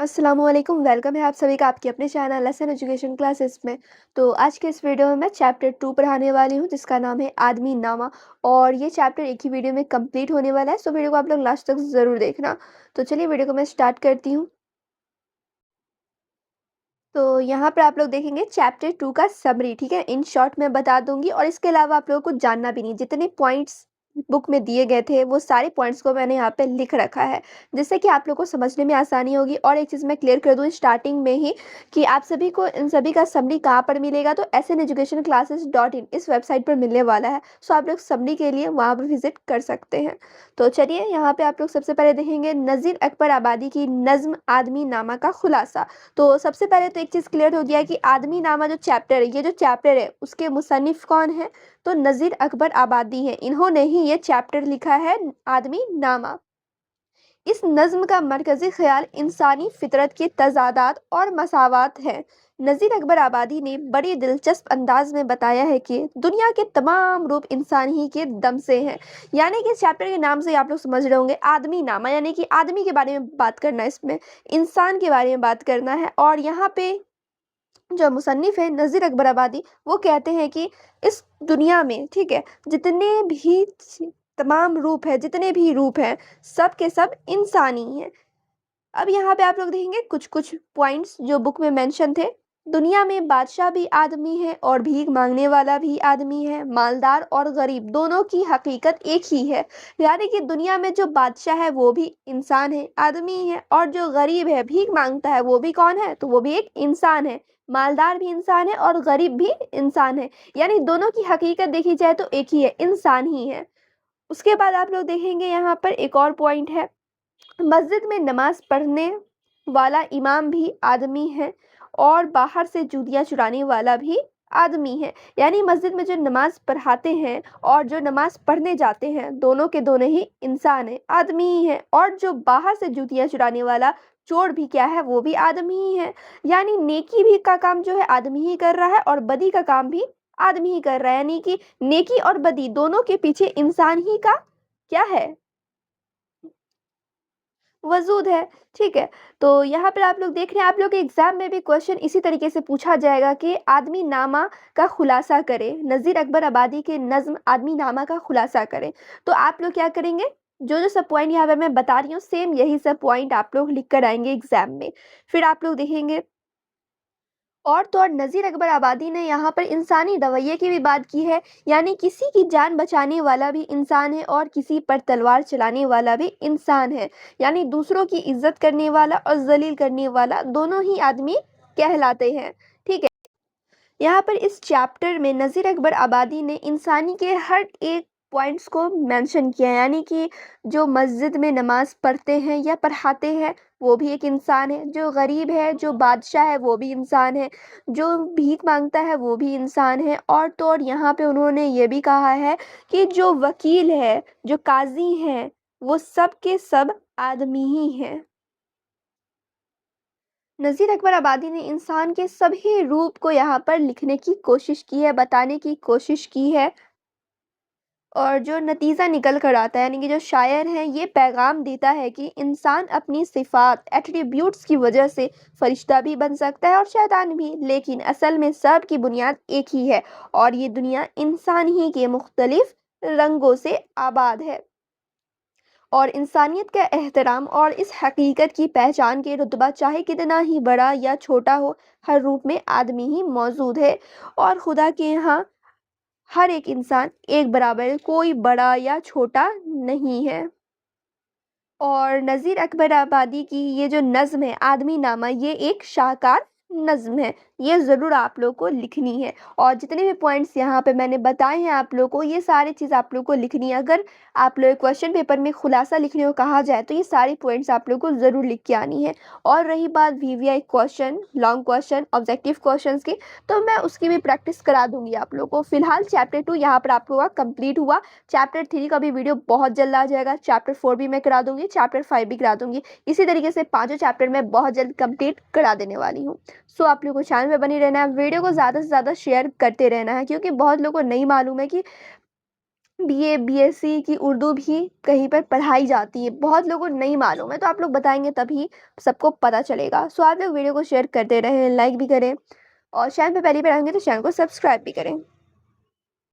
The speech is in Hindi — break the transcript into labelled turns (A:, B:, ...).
A: अस्सलामुअलैकुम, वेलकम है आप सभी का आपके अपने चैनल लेसन एजुकेशन क्लासेस में। तो आज के इस वीडियो में मैं चैप्टर 2 पढ़ाने वाली हूँ जिसका नाम है आदमी नामा। और ये चैप्टर एक ही वीडियो में कंप्लीट होने वाला है, सो वीडियो को आप लोग लास्ट तक ज़रूर देखना। तो चलिए वीडियो को मैं स्टार्ट करती हूँ। तो यहाँ पर आप लोग देखेंगे चैप्टर 2 का समरी, ठीक है। इन शॉर्ट मैं बता दूंगी और इसके अलावा आप लोगों को जानना भी नहीं, जितने पॉइंट्स बुक में दिए गए थे वो सारे पॉइंट्स को मैंने यहाँ पे लिख रखा है, जिससे कि आप लोग को समझने में आसानी होगी। और एक चीज़ मैं क्लियर कर दूँ स्टार्टिंग में ही कि आप सभी को इन सभी का समरी कहाँ पर मिलेगा, तो SN education classes.in इस वेबसाइट पर मिलने वाला है। सो आप लोग समरी के लिए वहाँ पर विजिट कर सकते हैं। तो चलिए यहाँ पे आप लोग सबसे पहले देखेंगे नज़ीर अकबर आबादी की नज़्म आदमी नामा का खुलासा। तो सबसे पहले तो एक चीज़ क्लियर हो गया कि आदमी नामा जो चैप्टर है, ये जो चैप्टर है उसके मुसन्निफ कौन है, तो नज़ीर अकबर आबादी है। इन्होंने ही ये चैप्टर लिखा है आदमी नामा। इस नज़्म का मरकज़ी ख़्याल इंसानी फ़ितरत के तज़ादात और मसावात है। नज़ीर अकबर आबादी ने बड़ी दिलचस्प अंदाज में बताया है कि दुनिया के तमाम रूप इंसान ही के दम से हैं। यानी कि इस चैप्टर के नाम से आप लोग समझ रहे होंगे आदमी नामा, यानी कि आदमी के बारे में बात करना है, इसमें इंसान के बारे में बात करना है। और यहाँ पे जो मुसन्निफ है नज़ीर अकबर आबादी, वो कहते हैं कि इस दुनिया में, ठीक है, जितने भी तमाम रूप है, जितने भी रूप हैं, सब के सब इंसानी हैं। अब यहाँ पे आप लोग देखेंगे कुछ कुछ पॉइंट्स जो बुक में मेंशन थे। दुनिया में बादशाह भी आदमी है और भीख मांगने वाला भी आदमी है, मालदार और गरीब दोनों की हकीकत एक ही है। यानी कि दुनिया में जो बादशाह है वो भी इंसान है, आदमी है, और जो गरीब है, भीख मांगता है, वो भी कौन है, तो वो भी एक इंसान है। मालदार भी इंसान है और गरीब भी इंसान है, यानी दोनों की हकीकत देखी जाए तो एक ही है, इंसान ही है। उसके बाद आप लोग देखेंगे यहाँ पर एक और पॉइंट है, मस्जिद में नमाज पढ़ने वाला इमाम भी आदमी है और बाहर से जूतियाँ चुराने वाला भी आदमी है। यानी मस्जिद में जो नमाज पढ़ाते हैं और जो नमाज पढ़ने जाते हैं, दोनों के दोनों ही इंसान हैं, आदमी ही हैं। और जो बाहर से जूतियाँ चुराने वाला चोर भी क्या है, वो भी आदमी ही है। यानी नेकी भी का काम जो है आदमी ही कर रहा है और बदी का काम भी आदमी ही कर रहा है। यानी कि नेकी और बदी दोनों के पीछे इंसान ही का क्या है, वजूद है, ठीक है। तो यहाँ पर आप लोग देख रहे हैं, आप लोग के एग्जाम में भी क्वेश्चन इसी तरीके से पूछा जाएगा कि आदमी नामा का खुलासा करें, नज़ीर अकबर आबादी के नज़्म आदमी नामा का खुलासा करें। तो आप लोग क्या करेंगे, जो जो सब पॉइंट यहाँ पे मैं बता रही हूँ सेम यही सब पॉइंट आप लोग लिख कर आएंगे एग्जाम में। फिर आप लोग देखेंगे और तो और नज़ीर अकबर आबादी ने यहाँ पर इंसानी रवैये की भी बात की है। यानी किसी की जान बचाने वाला भी इंसान है और किसी पर तलवार चलाने वाला भी इंसान है। यानी दूसरों की इज्जत करने वाला और जलील करने वाला दोनों ही आदमी कहलाते हैं, ठीक है। यहाँ पर इस चैप्टर में नज़ीर अकबर आबादी ने इंसानी के हर एक पॉइंट्स को मेंशन किया है। यानी कि जो मस्जिद में नमाज पढ़ते हैं या पढ़ाते हैं वो भी एक इंसान है, जो गरीब है, जो बादशाह है, वो भी इंसान है, जो भीख मांगता है वो भी इंसान है। और तो और यहाँ पे उन्होंने ये भी कहा है कि जो वकील है, जो काजी हैं, वो सब के सब आदमी ही हैं। नज़ीर अकबर आबादी ने इंसान के सभी रूप को यहाँ पर लिखने की कोशिश की है, बताने की कोशिश की है। और जो नतीजा निकल कर आता है, यानी कि जो शायर है, ये पैगाम देता है कि इंसान अपनी सिफात एट्रीब्यूट्स की वजह से फरिश्ता भी बन सकता है और शैतान भी, लेकिन असल में सब की बुनियाद एक ही है और ये दुनिया इंसान ही के मुख्तलिफ रंगों से आबाद है। और इंसानियत का एहतराम और इस हकीकत की पहचान के रुतबा चाहे कितना ही बड़ा या छोटा हो, हर रूप में आदमी ही मौजूद है। और खुदा के यहाँ हर एक इंसान एक बराबर है, कोई बड़ा या छोटा नहीं है। और नज़ीर अकबर आबादी की ये जो नज़्म है आदमी नामा, ये एक शाहकार नज़्म है, ये ज़रूर आप लोग को लिखनी है। और जितने भी पॉइंट्स यहाँ पे मैंने बताए हैं आप लोग को, ये सारी चीज़ आप लोग को लिखनी है। अगर आप लोग क्वेश्चन पेपर में खुलासा लिखने को कहा जाए तो ये सारी पॉइंट्स आप लोग को ज़रूर लिख के आनी है। और रही बात VVI question, long question, objective question की, तो मैं उसकी भी प्रैक्टिस करा दूंगी आप लोग को। फिलहाल चैप्टर 2 यहाँ पर आप लोगों का कंप्लीट हुआ। चैप्टर 3 का भी वीडियो बहुत जल्द आ जाएगा, चैप्टर 4 भी मैं करा दूंगी, चैप्टर 5 भी करा दूंगी। इसी तरीके से पांचों चैप्टर मैं बहुत जल्द कंप्लीट करा देने वाली हूँ। सो आप लोगों को चैनल में बनी रहना है, वीडियो को ज़्यादा से ज़्यादा शेयर करते रहना है, क्योंकि बहुत लोगों को नहीं मालूम है कि बीए, बीएससी की उर्दू भी कहीं पर पढ़ाई जाती है। बहुत लोगों को नहीं मालूम है, तो आप लोग बताएँगे तभी सबको पता चलेगा। सो आप लोग वीडियो को शेयर करते रहें, लाइक भी करें और चैनल पे पहली बार आएँगे तो चैनल को सब्सक्राइब भी करें।